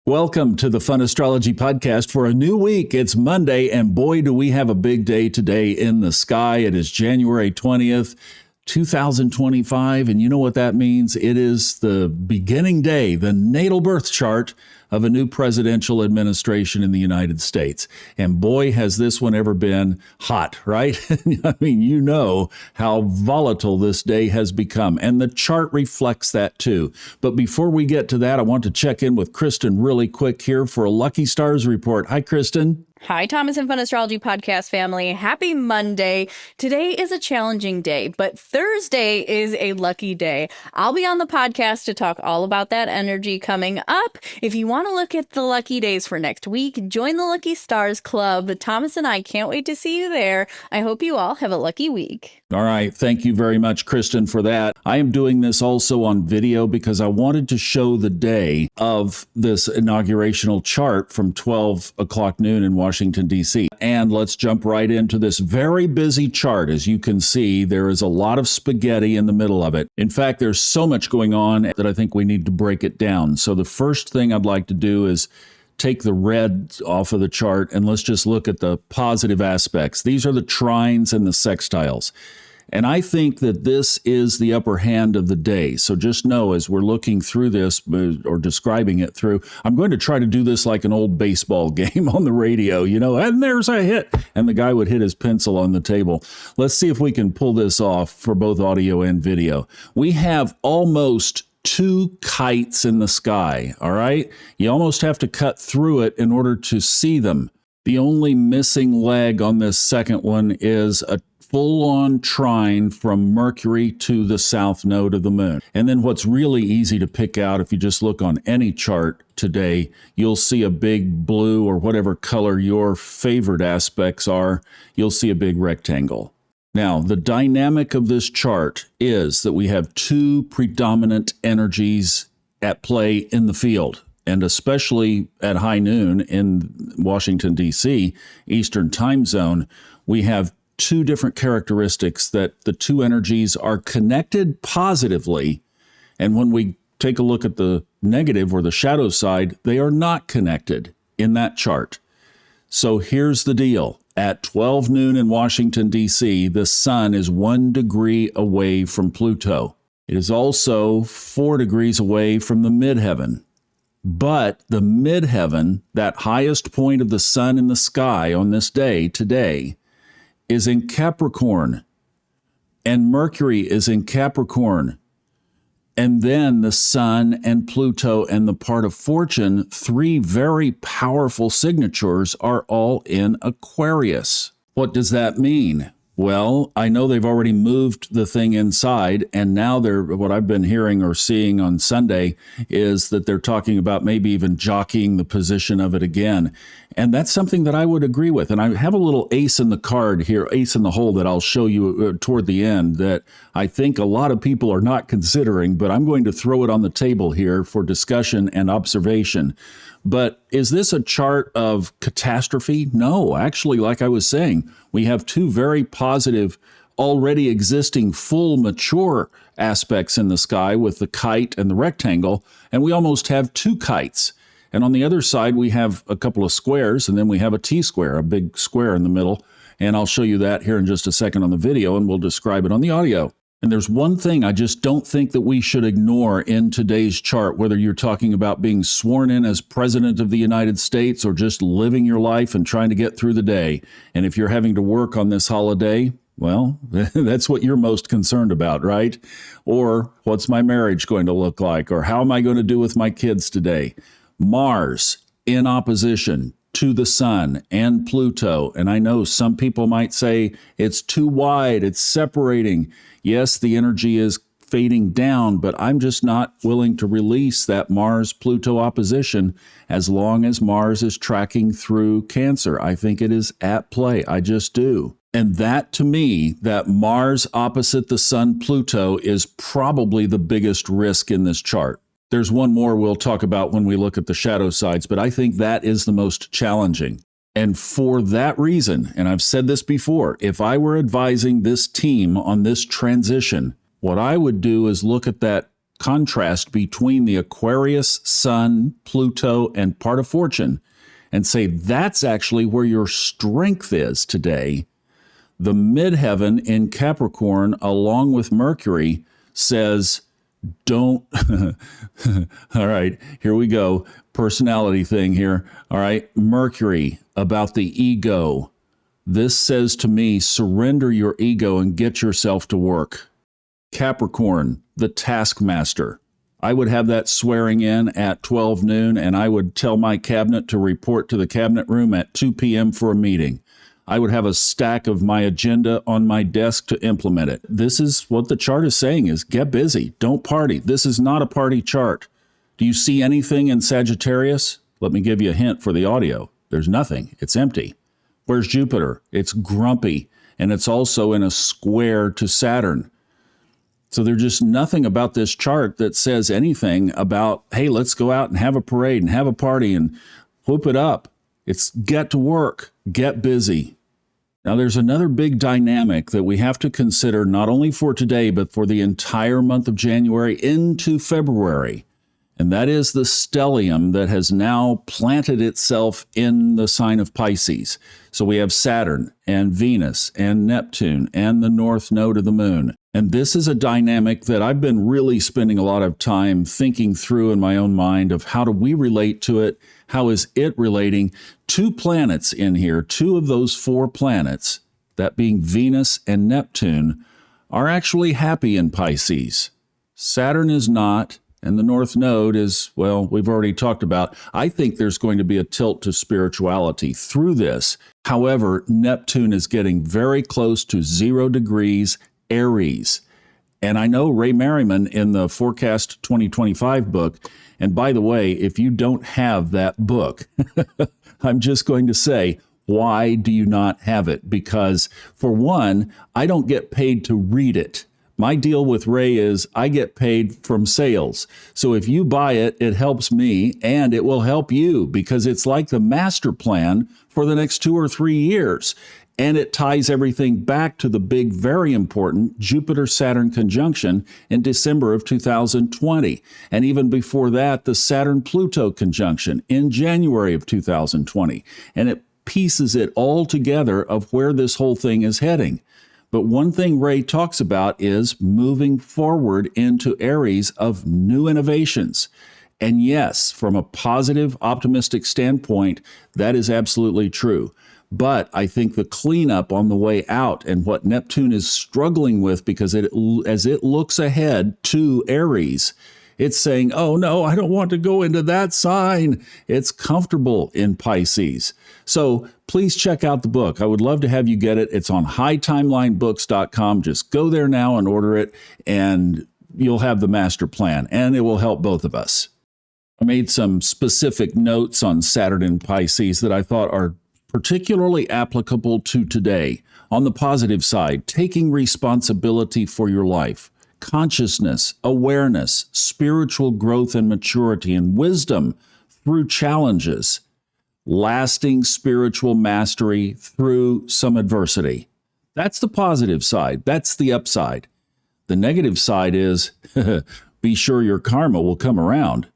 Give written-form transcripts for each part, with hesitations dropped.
Welcome to the Fun Astrology Podcast for a new week. It's Monday, and boy, do we have a big day today in the sky. It is January 20th, 2025, and you know what that means? It is the beginning day, the natal birth chart of a new presidential administration in the United States. And boy, has this one ever been hot, right? I mean, you know how volatile this day has become, and the chart reflects that too. But before we get to that, I want to check in with Kristin really quick here for a Lucky Stars report. Hi, Kristin. Hi, Thomas and Fun Astrology Podcast family. Happy Monday. Today is a challenging day, but Thursday is a lucky day. I'll be on the podcast to talk all about that energy coming up. If you want to look at the lucky days for next week, join the Lucky Stars Club. Thomas and I can't wait to see you there. I hope you all have a lucky week. All right. Thank you very much, Kristin, for that. I am doing this also on video because I wanted to show the day of this inaugurational chart from 12 o'clock noon in Washington, D.C. And let's jump right into this very busy chart. As you can see, there is a lot of spaghetti in the middle of it. In fact, there's so much going on that I think we need to break it down. So the first thing I'd like to do is take the red off of the chart and let's just look at the positive aspects. These are the trines and the sextiles. And I think that this is the upper hand of the day. So just know as we're looking through this or describing it through, I'm going to try to do this like an old baseball game on the radio, and there's a hit. And the guy would hit his pencil on the table. Let's see if we can pull this off for both audio and video. We have almost two kites in the sky, all right? You almost have to cut through it in order to see them. The only missing leg on this second one is a full-on trine from Mercury to the south node of the moon. And then what's really easy to pick out, if you just look on any chart today, you'll see a big blue or whatever color your favorite aspects are, you'll see a big rectangle. Now, the dynamic of this chart is that we have two predominant energies at play in the field, and especially at high noon in Washington, D.C., Eastern time zone, we have two different characteristics that the two energies are connected positively, and when we take a look at the negative or the shadow side, they are not connected in that chart. So here's the deal. At 12 noon in Washington, D.C., the sun is 1 degree away from Pluto. It is also 4 degrees away from the midheaven. But the midheaven, that highest point of the sun in the sky on this day, today, is in Capricorn. And Mercury is in Capricorn. And then the sun and Pluto and the part of fortune, three very powerful signatures, are all in Aquarius. What does that mean? Well, I know they've already moved the thing inside, and now what I've been hearing or seeing on Sunday is that they're talking about maybe even jockeying the position of it again. And that's something that I would agree with. And I have a little ace in the card here, ace in the hole, that I'll show you toward the end that I think a lot of people are not considering, but I'm going to throw it on the table here for discussion and observation. But is this a chart of catastrophe? No, actually, like I was saying, we have two very positive, already existing, full, mature aspects in the sky with the kite and the rectangle, and we almost have two kites. And on the other side, we have a couple of squares, and then we have a T-square, a big square in the middle. And I'll show you that here in just a second on the video, and we'll describe it on the audio. And there's one thing I just don't think that we should ignore in today's chart, whether you're talking about being sworn in as President of the United States or just living your life and trying to get through the day. And if you're having to work on this holiday, well, that's what you're most concerned about, right? Or what's my marriage going to look like? Or how am I going to do with my kids today? Mars in opposition to the sun and Pluto. And I know some people might say it's too wide, it's separating. Yes, the energy is fading down, but I'm just not willing to release that Mars-Pluto opposition as long as Mars is tracking through Cancer. I think it is at play. I just do. And that, to me, that Mars opposite the sun, Pluto, is probably the biggest risk in this chart. There's one more we'll talk about when we look at the shadow sides, but I think that is the most challenging. And for that reason, and I've said this before, if I were advising this team on this transition, what I would do is look at that contrast between the Aquarius, Sun, Pluto, and part of fortune and say that's actually where your strength is today, the midheaven in Capricorn, along with Mercury, says, don't. All right, here we go. Personality thing here. All right, Mercury, about the ego. This says to me, surrender your ego and get yourself to work. Capricorn, the taskmaster. I would have that swearing in at 12 noon, and I would tell my cabinet to report to the cabinet room at 2 p.m. for a meeting. I would have a stack of my agenda on my desk to implement it. This is what the chart is saying is get busy, don't party. This is not a party chart. Do you see anything in Sagittarius? Let me give you a hint for the audio. There's nothing. It's empty. Where's Jupiter? It's grumpy, and it's also in a square to Saturn. So there's just nothing about this chart that says anything about, hey, let's go out and have a parade and have a party and whoop it up. It's get to work, get busy. Now, there's another big dynamic that we have to consider not only for today, but for the entire month of January into February. And that is the stellium that has now planted itself in the sign of Pisces. So we have Saturn and Venus and Neptune and the north node of the moon. And this is a dynamic that I've been really spending a lot of time thinking through in my own mind of how do we relate to it? How is it relating? 2 planets in here, 2 of those 4 planets, that being Venus and Neptune, are actually happy in Pisces. Saturn is not. And the North Node is, well, we've already talked about. I think there's going to be a tilt to spirituality through this. However, Neptune is getting very close to 0 degrees Aries. And I know Ray Merriman in the Forecast 2025 book, and by the way, if you don't have that book, I'm just going to say, why do you not have it? Because for one, I don't get paid to read it. My deal with Ray is I get paid from sales. So if you buy it, it helps me and it will help you because it's like the master plan for the next 2 or 3 years. And it ties everything back to the big, very important Jupiter-Saturn conjunction in December of 2020. And even before that, the Saturn-Pluto conjunction in January of 2020. And it pieces it all together of where this whole thing is heading. But one thing Ray talks about is moving forward into Aries of new innovations. And yes, from a positive, optimistic standpoint, that is absolutely true. But I think the cleanup on the way out and what Neptune is struggling with, because as it looks ahead to Aries, it's saying, oh no, I don't want to go into that sign. It's comfortable in Pisces. So please check out the book. I would love to have you get it. It's on hightimelinebooks.com. Just go there now and order it, and you'll have the master plan, and it will help both of us. I made some specific notes on Saturn and Pisces that I thought are particularly applicable to today. On the positive side, taking responsibility for your life. Consciousness, awareness, spiritual growth and maturity, and wisdom through challenges, lasting spiritual mastery through some adversity. That's the positive side. That's the upside. The negative side is be sure your karma will come around.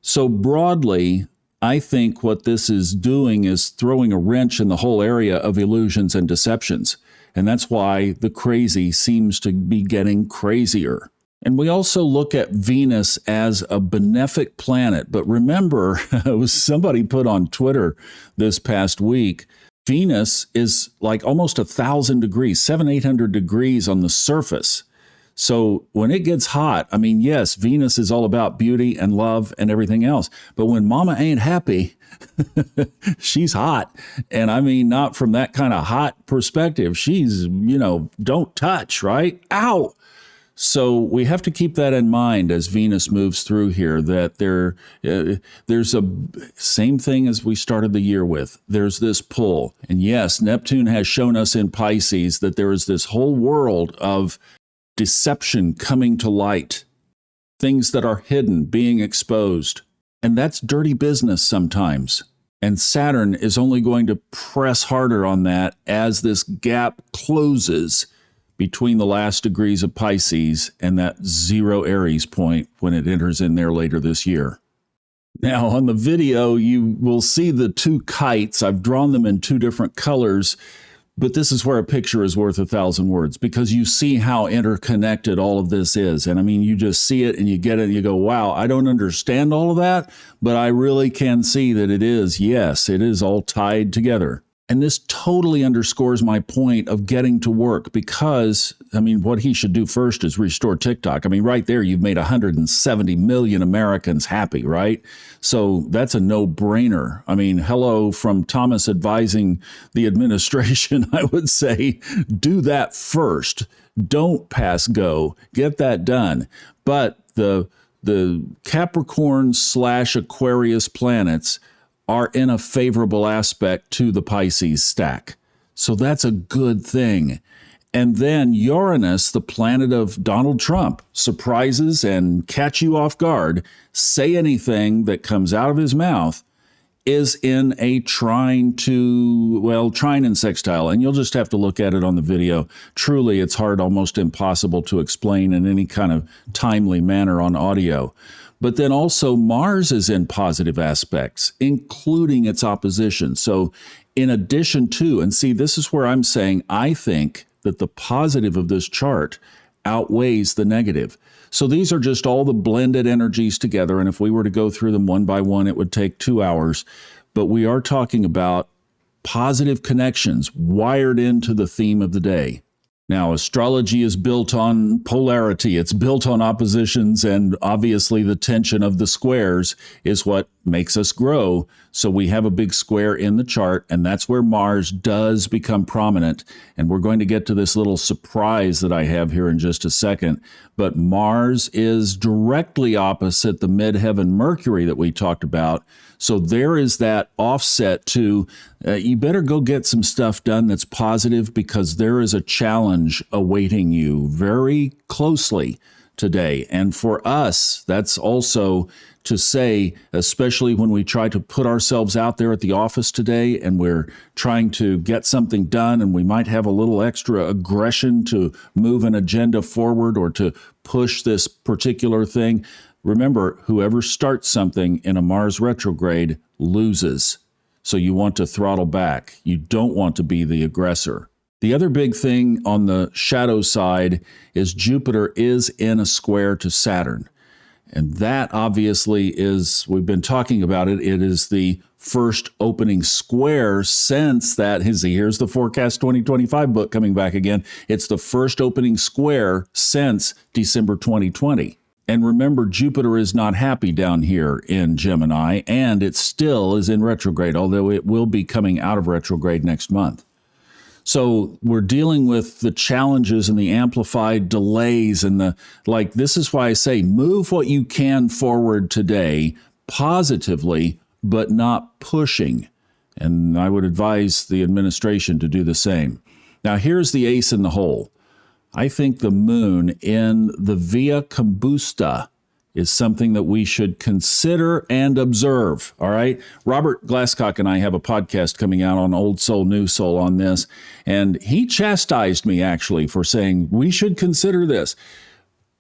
So broadly, I think what this is doing is throwing a wrench in the whole area of illusions and deceptions. And that's why the crazy seems to be getting crazier. And we also look at Venus as a benefic planet. But remember, somebody put on Twitter this past week, Venus is like almost 1,000 degrees, 700-800 degrees on the surface. So when it gets hot, I mean, yes, Venus is all about beauty and love and everything else. But when mama ain't happy, she's hot. And I mean, not from that kind of hot perspective. She's, don't touch, right? Ow! So we have to keep that in mind as Venus moves through here, that there's a same thing as we started the year with. There's this pull. And yes, Neptune has shown us in Pisces that there is this whole world of deception coming to light, things that are hidden being exposed. And that's dirty business sometimes. And Saturn is only going to press harder on that as this gap closes between the last degrees of Pisces and that 0 Aries point when it enters in there later this year. Now, on the video, you will see the two kites. I've drawn them in two different colors, but this is where a picture is worth 1,000 words, because you see how interconnected all of this is. And I mean, you just see it and you get it and you go, wow, I don't understand all of that, but I really can see that it is, yes, it is all tied together. And this totally underscores my point of getting to work, because, I mean, what he should do first is restore TikTok. I mean, right there, you've made 170 million Americans happy, right? So that's a no-brainer. I mean, hello from Thomas advising the administration, I would say, do that first. Don't pass go. Get that done. But the Capricorn / Aquarius planets are in a favorable aspect to the Pisces stack. So that's a good thing. And then Uranus, the planet of Donald Trump, surprises and catch you off guard, say anything that comes out of his mouth, is in a trine and sextile. And you'll just have to look at it on the video. Truly, it's hard, almost impossible to explain in any kind of timely manner on audio. But then also Mars is in positive aspects, including its opposition. So in addition to, and see, this is where I'm saying I think that the positive of this chart outweighs the negative. So these are just all the blended energies together. And if we were to go through them one by one, it would take 2 hours. But we are talking about positive connections wired into the theme of the day. Now, astrology is built on polarity. It's built on oppositions, and obviously the tension of the squares is what makes us grow. So we have a big square in the chart, and that's where Mars does become prominent. And we're going to get to this little surprise that I have here in just a second. But Mars is directly opposite the midheaven Mercury that we talked about. So there is that offset to, you better go get some stuff done that's positive, because there is a challenge awaiting you very closely today. And for us, that's also to say, especially when we try to put ourselves out there at the office today and we're trying to get something done, and we might have a little extra aggression to move an agenda forward or to push this particular thing. Remember, whoever starts something in a Mars retrograde loses. So you want to throttle back. You don't want to be the aggressor. The other big thing on the shadow side is Jupiter is in a square to Saturn. And that obviously is, we've been talking about it, it is the first opening square since that, here's the Forecast 2025 book coming back again. It's the first opening square since December 2020. And remember, Jupiter is not happy down here in Gemini, and it still is in retrograde, although it will be coming out of retrograde next month. So we're dealing with the challenges and the amplified delays and this is why I say move what you can forward today positively, but not pushing. And I would advise the administration to do the same. Now, here's the ace in the hole. I think the moon in the Via Combusta is something that we should consider and observe, all right? Robert Glasscock and I have a podcast coming out on Old Soul, New Soul on this, and he chastised me, actually, for saying we should consider this.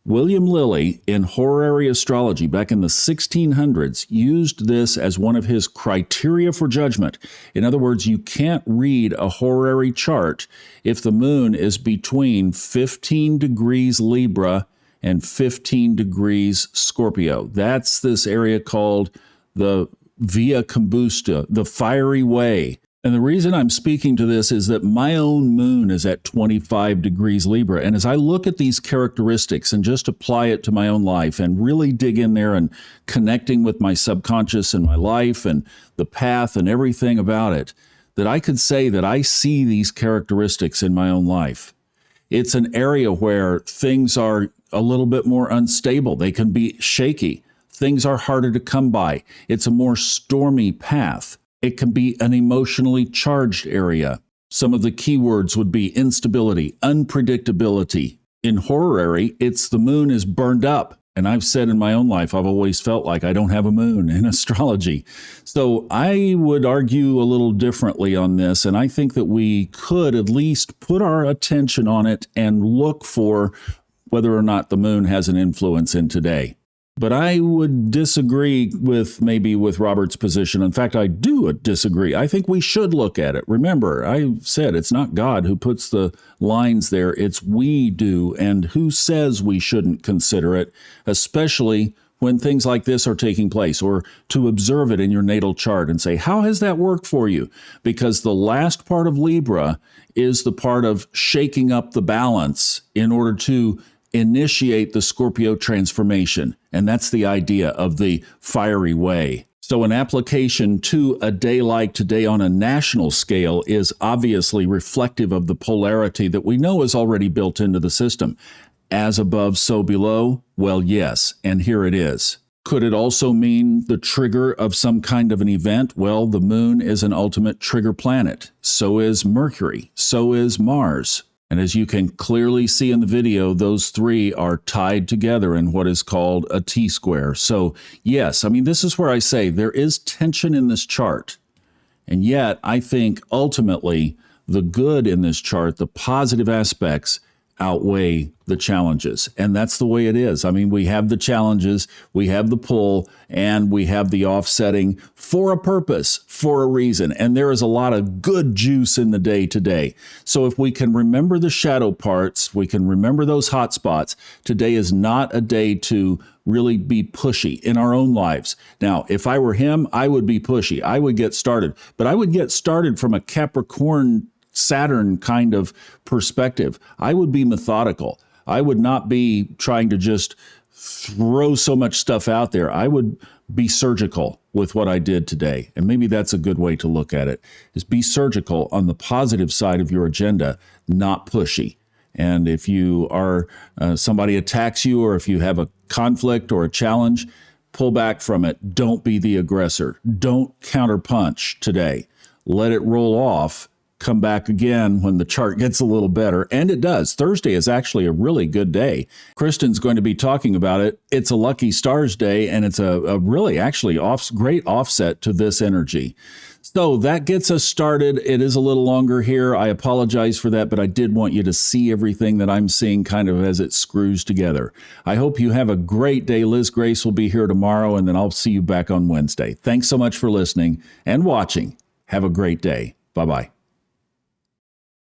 William Lilly, in horary astrology back in the 1600s, used this as one of his criteria for judgment. In other words, you can't read a horary chart if the moon is between 15 degrees Libra and 15 degrees Scorpio. That's this area called the Via Combusta, the fiery way. And the reason I'm speaking to this is that my own moon is at 25 degrees Libra. And as I look at these characteristics and just apply it to my own life and really dig in there and connecting with my subconscious and my life and the path and everything about it, that I could say that I see these characteristics in my own life. It's an area where things are a little bit more unstable. They can be shaky. Things are harder to come by. It's a more stormy path. It can be an emotionally charged area. Some of the keywords would be instability, unpredictability. In horary, it's the moon is burned up. And I've said in my own life, I've always felt like I don't have a moon in astrology. So I would argue a little differently on this. And I think that we could at least put our attention on it and look for whether or not the moon has an influence in today. But I would disagree with Robert's position. In fact, I do disagree. I think we should look at it. Remember, I said it's not God who puts the lines there. It's we do. And who says we shouldn't consider it, especially when things like this are taking place, or to observe it in your natal chart and say, how has that worked for you? Because the last part of Libra is the part of shaking up the balance in order to initiate the Scorpio transformation. And that's the idea of the fiery way. So an application to a day like today on a national scale is obviously reflective of the polarity that we know is already built into the system. As above, so below? Well, yes, and here it is. Could it also mean the trigger of some kind of an event? Well, the moon is an ultimate trigger planet. So is Mercury. So is Mars. And as you can clearly see in the video, those three are tied together in what is called a T-square. So yes, I mean, this is where I say there is tension in this chart. And yet, I think ultimately the good in this chart, the positive aspects, outweigh the challenges. And that's the way it is. I mean, we have the challenges, we have the pull, and we have the offsetting for a purpose, for a reason. And there is a lot of good juice in the day today. So if we can remember the shadow parts, we can remember those hot spots, today is not a day to really be pushy in our own lives. Now, if I were him, I would be pushy. I would get started, but I would get started from a Capricorn Saturn kind of perspective. I would be methodical. I would not be trying to just throw so much stuff out there. I would be surgical with what I did today. And maybe that's a good way to look at it, is be surgical on the positive side of your agenda, not pushy. And if you are, somebody attacks you, or if you have a conflict or a challenge, pull back from it. Don't be the aggressor. Don't counterpunch today. Let it roll off. Come back again when the chart gets a little better. And it does. Thursday is actually a really good day. Kristin's going to be talking about it. It's a lucky stars day, and it's a really actually great offset to this energy. So that gets us started. It is a little longer here. I apologize for that, but I did want you to see everything that I'm seeing kind of as it screws together. I hope you have a great day. Liz Grace will be here tomorrow, and then I'll see you back on Wednesday. Thanks so much for listening and watching. Have a great day. Bye-bye.